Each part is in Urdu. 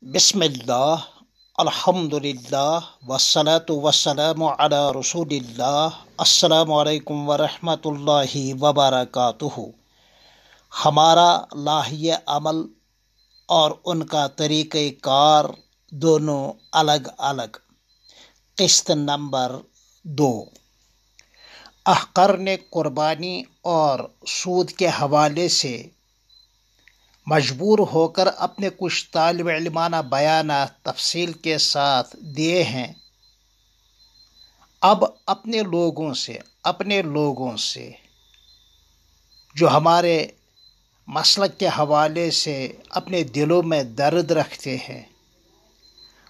بسم اللہ، الحمد للہ، والصلاة والسلام علی رسول اللہ۔ السلام علیکم ورحمۃ اللہ وبرکاتہ۔ ہمارا لاہیہ عمل اور ان کا طریقہ کار دونوں الگ الگ۔ قسط نمبر 2، احقر نے قربانی اور سود کے حوالے سے مجبور ہو کر اپنے کچھ طالب علمانہ بیانات تفصیل کے ساتھ دیے ہیں۔ اب اپنے لوگوں سے جو ہمارے مسلک کے حوالے سے اپنے دلوں میں درد رکھتے ہیں،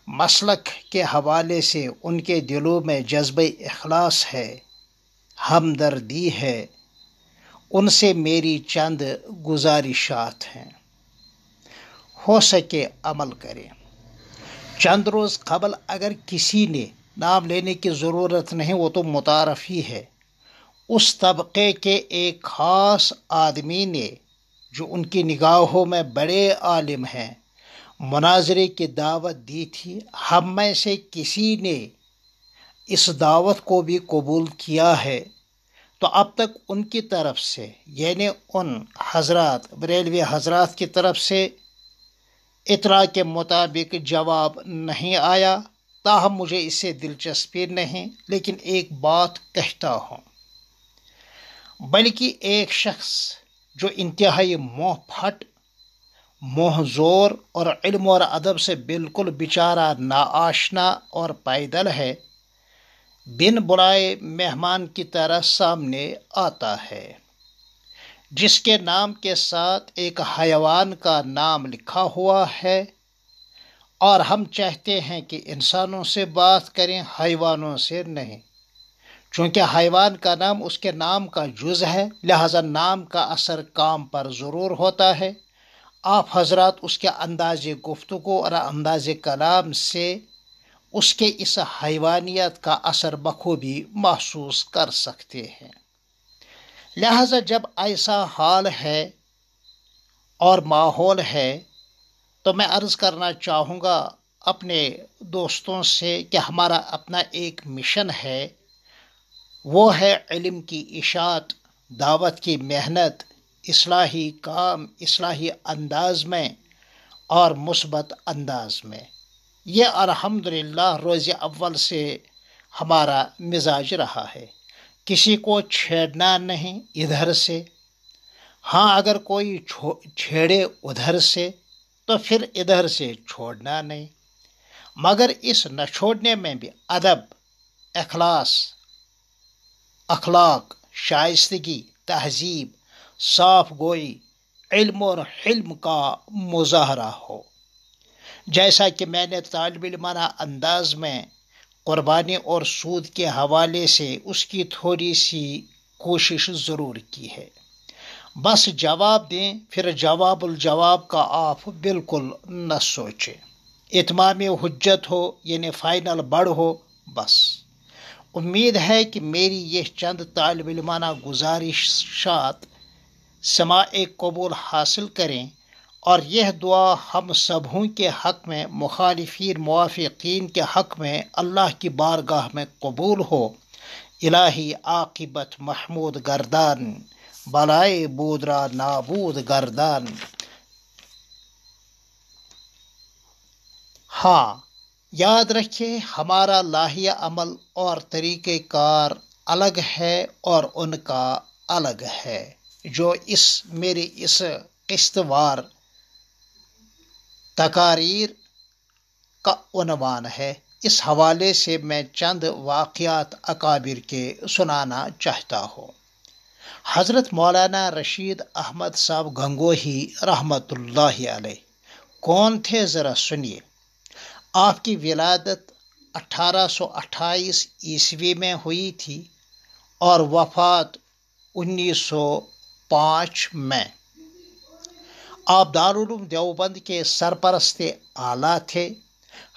مسلک کے حوالے سے ان کے دلوں میں جذبہ اخلاص ہے، ہمدردی ہے، ان سے میری چند گزارشات ہیں۔ ہو سکے عمل کریں۔ چند روز قبل اگر کسی نے، نام لینے کی ضرورت نہیں، وہ تو متعارف ہی ہے، اس طبقے کے ایک خاص آدمی نے جو ان کی نگاہوں میں بڑے عالم ہیں، مناظرے کی دعوت دی تھی۔ ہم میں سے کسی نے اس دعوت کو بھی قبول کیا ہے، تو اب تک ان کی طرف سے، یعنی ان حضرات، بریلوی حضرات کی طرف سے اطلاع کے مطابق جواب نہیں آیا۔ تاہم مجھے اس سے دلچسپی نہیں، لیکن ایک بات کہتا ہوں۔ بلکہ ایک شخص جو انتہائی منہ پھٹ، منہ زور اور علم اور ادب سے بالکل بیچارہ ناآشنا اور پائیدل ہے، بن بلائے مہمان کی طرح سامنے آتا ہے، جس کے نام کے ساتھ ایک حیوان کا نام لکھا ہوا ہے، اور ہم چاہتے ہیں کہ انسانوں سے بات کریں، حیوانوں سے نہیں۔ چونکہ حیوان کا نام اس کے نام کا جز ہے، لہذا نام کا اثر کام پر ضرور ہوتا ہے۔ آپ حضرات اس کے انداز گفتگو اور انداز کلام سے اس کے اس حیوانیت کا اثر بخوبی محسوس کر سکتے ہیں۔ لہذا جب ایسا حال ہے اور ماحول ہے، تو میں عرض کرنا چاہوں گا اپنے دوستوں سے کہ ہمارا اپنا ایک مشن ہے، وہ ہے علم کی اشاعت، دعوت کی محنت، اصلاحی کام، اصلاحی انداز میں اور مثبت انداز میں۔ یہ الحمدللہ روز اول سے ہمارا مزاج رہا ہے۔ کسی کو چھیڑنا نہیں ادھر سے، ہاں اگر کوئی چھیڑے ادھر سے تو پھر ادھر سے چھوڑنا نہیں، مگر اس نہ چھوڑنے میں بھی ادب، اخلاق، شائستگی، تہذیب، صاف گوئی، علم اور حلم کا مظاہرہ ہو۔ جیسا کہ میں نے طالب علمانہ انداز میں قربانی اور سود کے حوالے سے اس کی تھوڑی سی کوشش ضرور کی ہے۔ بس جواب دیں، پھر جواب الجواب کا آپ بالکل نہ سوچیں۔ اتمام حجت ہو، یعنی فائنل بڑھ ہو، بس۔ امید ہے کہ میری یہ چند طالب علمانہ گزارشات سماع قبول حاصل کریں، اور یہ دعا ہم سبھوں کے حق میں، مخالفین موافقین کے حق میں اللہ کی بارگاہ میں قبول ہو۔ الہی عاقبت محمود گردان، بلائے بودرا نابود گردان۔ ہاں، یاد رکھیں، ہمارا لاہیہ عمل اور طریقہ کار الگ ہے اور ان کا الگ ہے، جو میری اس قسط وار تقاریر کا عنوان ہے۔ اس حوالے سے میں چند واقعات اکابر کے سنانا چاہتا ہوں۔ حضرت مولانا رشید احمد صاحب گنگوہی رحمۃ اللہ علیہ کون تھے، ذرا سنیے۔ آپ کی ولادت 1828 عیسوی میں ہوئی تھی اور وفات 1905 میں۔ آپ دارالعلوم دیوبند کے سرپرست اعلیٰ تھے۔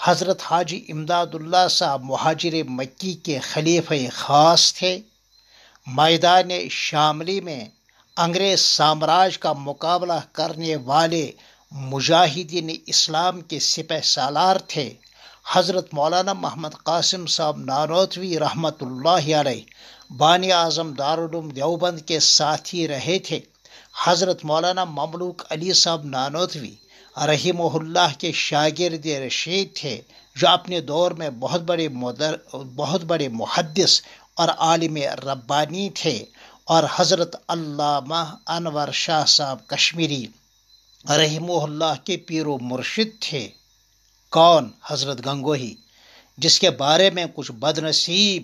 حضرت حاجی امداد اللہ صاحب مہاجر مکی کے خلیفہ خاص تھے۔ میدان شاملی میں انگریز سامراج کا مقابلہ کرنے والے مجاہدین اسلام کے سپہ سالار تھے۔ حضرت مولانا محمد قاسم صاحب نانوتوی رحمۃ اللہ علیہ بانی اعظم دارالعلوم دیوبند کے ساتھی رہے تھے۔ حضرت مولانا مملوک علی صاحب نانوتوی رحمہ اللہ کے شاگرد رشید تھے، جو اپنے دور میں بہت بڑے محدث اور عالم ربانی تھے، اور حضرت علامہ انور شاہ صاحب کشمیری رحمہ اللہ کے پیر و مرشد تھے۔ کون؟ حضرت گنگوہی، جس کے بارے میں کچھ بد نصیب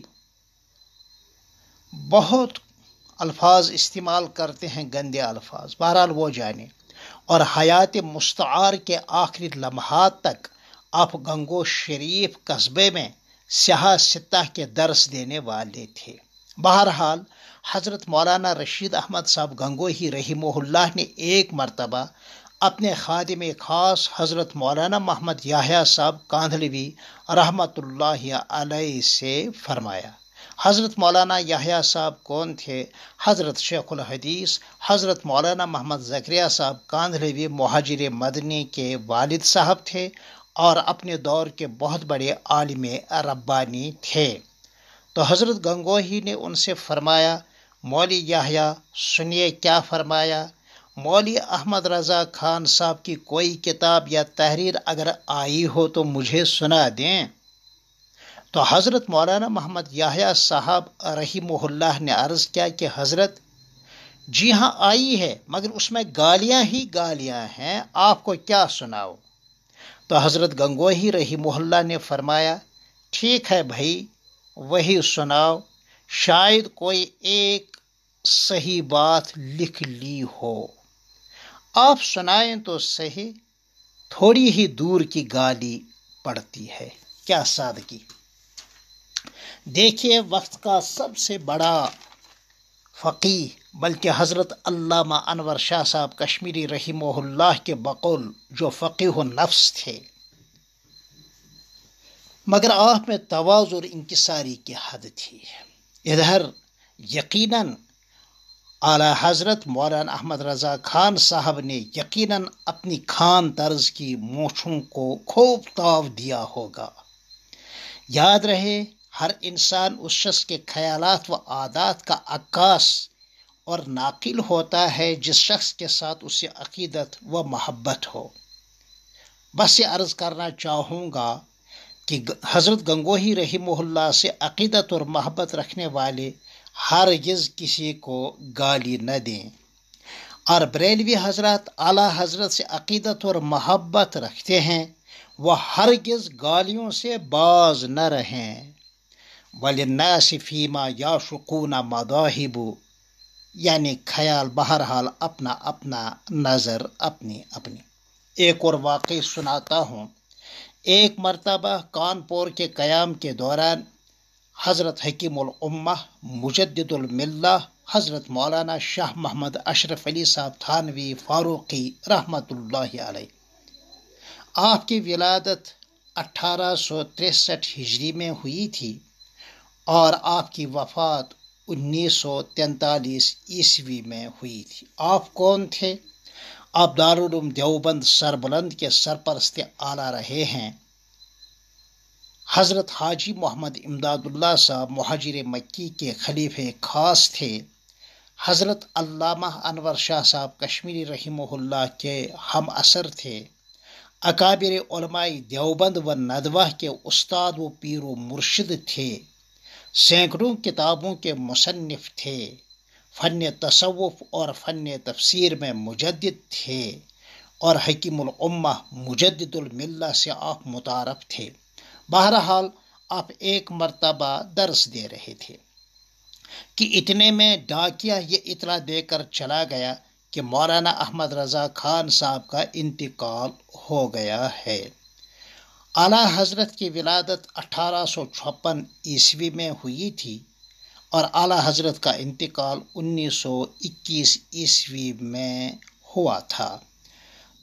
بہت الفاظ استعمال کرتے ہیں، گندے الفاظ، بہرحال وہ جانے۔ اور حیات مستعار کے آخری لمحات تک آپ گنگو شریف قصبے میں سیاہ ستہ کے درس دینے والے تھے۔ بہرحال حضرت مولانا رشید احمد صاحب گنگوہی رحمہ اللہ نے ایک مرتبہ اپنے خادم خاص حضرت مولانا محمد یحییٰ صاحب کاندھلوی رحمۃ اللہ علیہ سے فرمایا۔ حضرت مولانا یحییٰ صاحب کون تھے؟ حضرت شیخ الحدیث حضرت مولانا محمد زکریا صاحب کاندھلوی مہاجر مدنی کے والد صاحب تھے، اور اپنے دور کے بہت بڑے عالم ربانی تھے۔ تو حضرت گنگوہی نے ان سے فرمایا، مولوی یحییٰ سنیے کیا فرمایا۔ مولوی احمد رضا خان صاحب کی کوئی کتاب یا تحریر اگر آئی ہو تو مجھے سنا دیں۔ تو حضرت مولانا محمد یحییٰ صاحب رحمہ اللہ نے عرض کیا کہ حضرت جی ہاں آئی ہے، مگر اس میں گالیاں ہی گالیاں ہیں، آپ کو کیا سناؤ؟ تو حضرت گنگوہی رحمہ اللہ نے فرمایا، ٹھیک ہے بھائی، وہی سناؤ، شاید کوئی ایک صحیح بات لکھ لی ہو، آپ سنائیں تو صحیح، تھوڑی ہی دور کی گالی پڑتی ہے۔ کیا سادگی! دیکھیے، وقت کا سب سے بڑا فقیہ بلکہ حضرت علامہ انور شاہ صاحب کشمیری رحمہ اللہ کے بقول جو فقیہ نفس تھے، مگر آپ میں تواضع اور انکساری کی حد تھی۔ ادھر یقیناً اعلیٰ حضرت مولانا احمد رضا خان صاحب نے یقیناً اپنی خان طرز کی مونچھوں کو خوب تاو دیا ہوگا۔ یاد رہے، ہر انسان اس شخص کے خیالات و عادات کا عکاس اور ناقل ہوتا ہے جس شخص کے ساتھ اسے عقیدت و محبت ہو۔ بس یہ عرض کرنا چاہوں گا کہ حضرت گنگوہی رحمہ اللہ سے عقیدت اور محبت رکھنے والے ہرگز کسی کو گالی نہ دیں، اور بریلوی حضرات اعلیٰ حضرت سے عقیدت اور محبت رکھتے ہیں، وہ ہرگز گالیوں سے باز نہ رہیں۔ وَلِلنَّاسِ فِيمَا يَعْشُقُونَ مَذَاهِبُ، یعنی خیال بہرحال اپنا اپنا، نظر اپنی اپنی۔ ایک اور واقعی سناتا ہوں۔ ایک مرتبہ کانپور کے قیام کے دوران حضرت حکیم الامہ مجدد الملہ حضرت مولانا شاہ محمد اشرف علی صاحب تھانوی فاروقی رحمۃ اللہ علیہ، آپ کی ولادت 1863 ہجری میں ہوئی تھی، اور آپ کی وفات 1943 عیسوی میں ہوئی تھی۔ آپ کون تھے؟ آپ دارالعلوم دیوبند سربلند کے سرپرست اعلیٰ رہے ہیں۔ حضرت حاجی محمد امداد اللہ صاحب مہاجر مکی کے خلیفہ خاص تھے۔ حضرت علامہ انور شاہ صاحب کشمیری رحمہ اللہ کے ہم عصر تھے۔ اکابر علماء دیوبند و ندوہ کے استاد و پیر و مرشد تھے۔ سینکڑوں کتابوں کے مصنف تھے۔ فن تصوف اور فن تفسیر میں مجدد تھے، اور حکیم الامہ مجدد الملہ سے آپ متعارف تھے۔ بہرحال آپ ایک مرتبہ درس دے رہے تھے کہ اتنے میں ڈاکیا یہ اطلاع دے کر چلا گیا کہ مولانا احمد رضا خان صاحب کا انتقال ہو گیا ہے۔ اعلیٰ حضرت کی ولادت 1856 عیسوی میں ہوئی تھی، اور اعلیٰ حضرت کا انتقال 1921 عیسوی میں ہوا تھا۔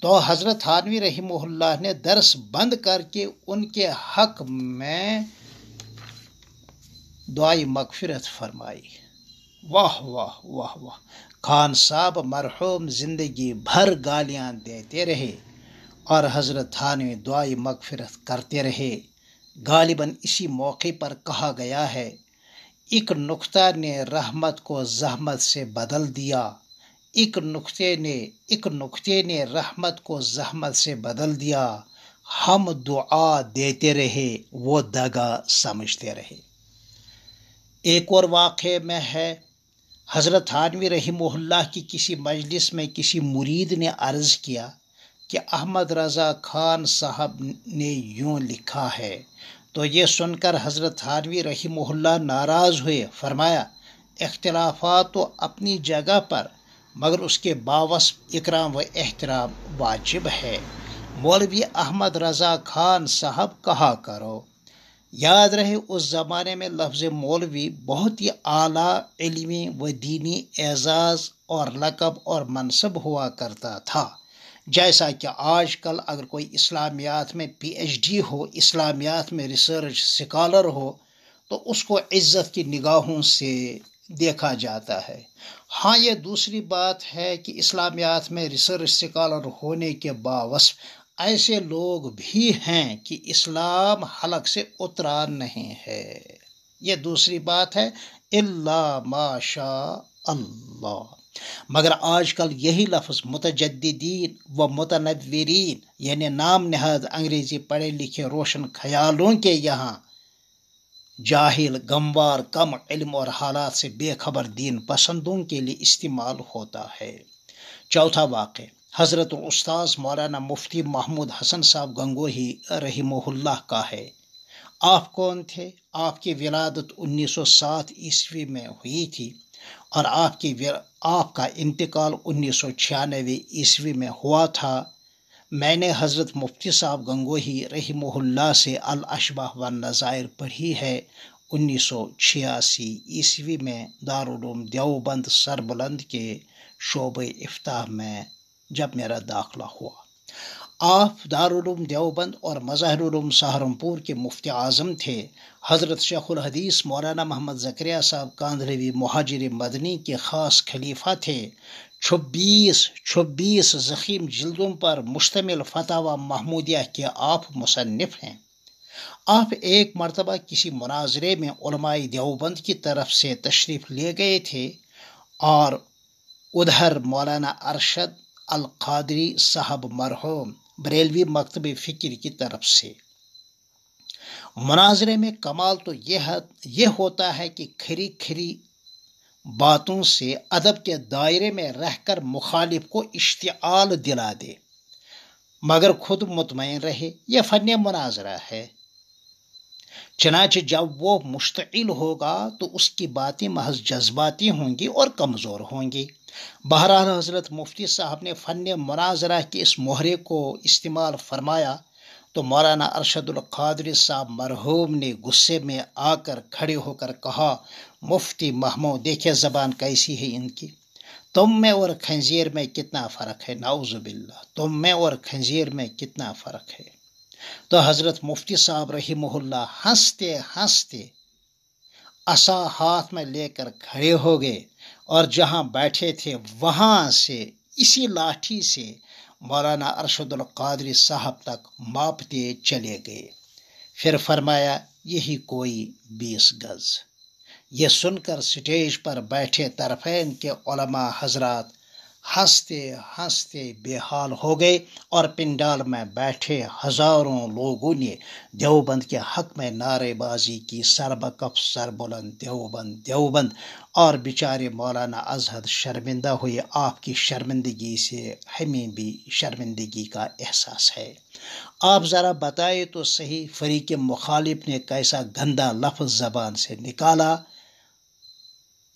تو حضرت تھانوی رحمہ اللہ نے درس بند کر کے ان کے حق میں دعائے مغفرت فرمائی۔ واہ واہ واہ واہ! خان صاحب مرحوم زندگی بھر گالیاں دیتے رہے، اور حضرت تھانوی دعائے مغفرت کرتے رہے۔ غالباً اسی موقع پر کہا گیا ہے، ایک نقطہ نے رحمت کو زحمت سے بدل دیا، ایک نقطے نے رحمت کو زحمت سے بدل دیا، ہم دعا دیتے رہے وہ دگا سمجھتے رہے۔ ایک اور واقعے میں ہے، حضرت تھانوی رحمہ اللہ کی کسی مجلس میں کسی مرید نے عرض کیا کہ احمد رضا خان صاحب نے یوں لکھا ہے، تو یہ سن کر حضرت تھانوی رحمہ اللہ ناراض ہوئے، فرمایا اختلافات تو اپنی جگہ پر، مگر اس کے باوصف اکرام و احترام واجب ہے، مولوی احمد رضا خان صاحب کہا کرو۔ یاد رہے اس زمانے میں لفظ مولوی بہت ہی اعلیٰ علمی و دینی اعزاز اور لقب اور منصب ہوا کرتا تھا، جیسا کہ آج کل اگر کوئی اسلامیات میں پی ایچ ڈی ہو، اسلامیات میں ریسرچ سکالر ہو، تو اس کو عزت کی نگاہوں سے دیکھا جاتا ہے۔ ہاں، یہ دوسری بات ہے کہ اسلامیات میں ریسرچ سکالر ہونے کے باوصف ایسے لوگ بھی ہیں کہ اسلام حلق سے اترا نہیں ہے، یہ دوسری بات ہے، الا ماشاء اللہ۔ مگر آج کل یہی لفظ متجددین و متنورین، یعنی نام نہاد انگریزی پڑھے لکھے روشن خیالوں کے یہاں جاہل، گموار، کم علم اور حالات سے بے خبر دین پسندوں کے لیے استعمال ہوتا ہے۔ چوتھا واقعہ حضرت الاستاذ مولانا مفتی محمود حسن صاحب گنگوہی رحمہ اللہ کا ہے۔ آپ کون تھے؟ آپ کی ولادت 1907 عیسوی میں ہوئی تھی اور آپ کا انتقال 1996 عیسوی میں ہوا تھا۔ میں نے حضرت مفتی صاحب گنگوہی رحمہ اللہ سے الاشباح والنظائر پڑھی ہے 1986 عیسوی میں دارالعلوم دیوبند سربلند کے شعبہ افتاح میں جب میرا داخلہ ہوا۔ آپ دارالعلوم دیوبند اور مظاہر علوم سہارنپور کے مفتی اعظم تھے۔ حضرت شیخ الحدیث مولانا محمد زکریا صاحب کاندھلوی مہاجر مدنی کے خاص خلیفہ تھے۔ 26 ضخیم جلدوں پر مشتمل فتاوی محمودیہ کے آپ مصنف ہیں۔ آپ ایک مرتبہ کسی مناظرے میں علماء دیوبند کی طرف سے تشریف لے گئے تھے اور ادھر مولانا ارشد القادری صاحب مرحوم بریلوی مکتب فکر کی طرف سے۔ مناظرے میں کمال تو یہ ہوتا ہے کہ کھری باتوں سے ادب کے دائرے میں رہ کر مخالف کو اشتعال دلا دے، مگر خود مطمئن رہے یہ فن مناظرہ ہے۔ چنانچہ جب وہ مشتعل ہوگا تو اس کی باتیں محض جذباتی ہوں گی اور کمزور ہوں گی۔ بہرحال حضرت مفتی صاحب نے فن مناظرہ کے اس محرے کو استعمال فرمایا تو مولانا ارشد القادری صاحب مرحوم نے غصے میں آ کر کھڑے ہو کر کہا، مفتی محمود دیکھیں زبان کیسی ہے ان کی، تم میں اور خنزیر میں کتنا فرق ہے، نعوذ باللہ، تم میں اور خنزیر میں کتنا فرق ہے۔ تو حضرت مفتی صاحب رحمہ اللہ ہنستے ہنستے عصا ہاتھ میں لے کر کھڑے ہو گئے اور جہاں بیٹھے تھے وہاں سے اسی لاٹھی سے مولانا ارشد القادری صاحب تک ماپتے چلے گئے۔ پھر فرمایا یہی کوئی 20 گز۔ یہ سن کر سٹیج پر بیٹھے طرفین کے علماء حضرات ہنستے ہنستے بے حال ہو گئے اور پنڈال میں بیٹھے ہزاروں لوگوں نے دیوبند کے حق میں نعرے بازی کی، سر بکف سر بلند دیوبند دیوبند، اور بیچارے مولانا ازہد شرمندہ ہوئے۔ آپ کی شرمندگی سے ہمیں بھی شرمندگی کا احساس ہے۔ آپ ذرا بتائے تو صحیح، فریق مخالف نے کیسا گندا لفظ زبان سے نکالا۔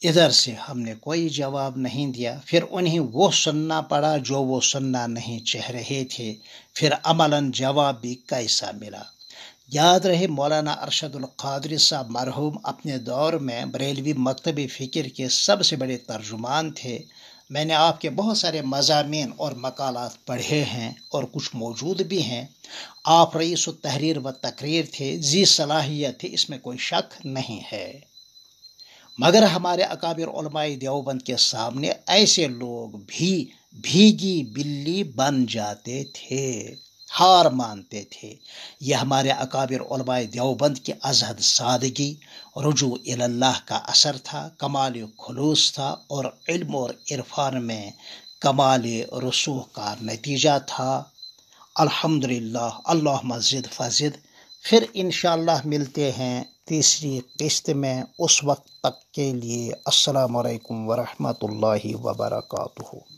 ادھر سے ہم نے کوئی جواب نہیں دیا، پھر انہیں وہ سننا پڑا جو وہ سننا نہیں چاہ رہے تھے، پھر عملاً جواب بھی کیسا ملا۔ یاد رہے مولانا ارشد القادری صاحب مرحوم اپنے دور میں بریلوی مکتب فکر کے سب سے بڑے ترجمان تھے۔ میں نے آپ کے بہت سارے مضامین اور مقالات پڑھے ہیں اور کچھ موجود بھی ہیں۔ آپ رئیس التحریر و تقریر تھے، ذی صلاحیت تھے، اس میں کوئی شک نہیں ہے، مگر ہمارے اکابر علماء دیوبند کے سامنے ایسے لوگ بھی بھیگی بلی بن جاتے تھے۔ ہار مانتے تھے۔ یہ ہمارے اکابر علماء دیوبند کی ازہد سادگی، رجوع اللہ کا اثر تھا، کمال خلوص تھا، اور علم اور عرفان میں کمال رسوخ کا نتیجہ تھا۔ الحمدللہ، اللہم زد فزد۔ پھر انشاءاللہ ملتے ہیں تیسری قسط میں، اس وقت تک کے لیے السلام علیکم ورحمۃ اللہ وبرکاتہ۔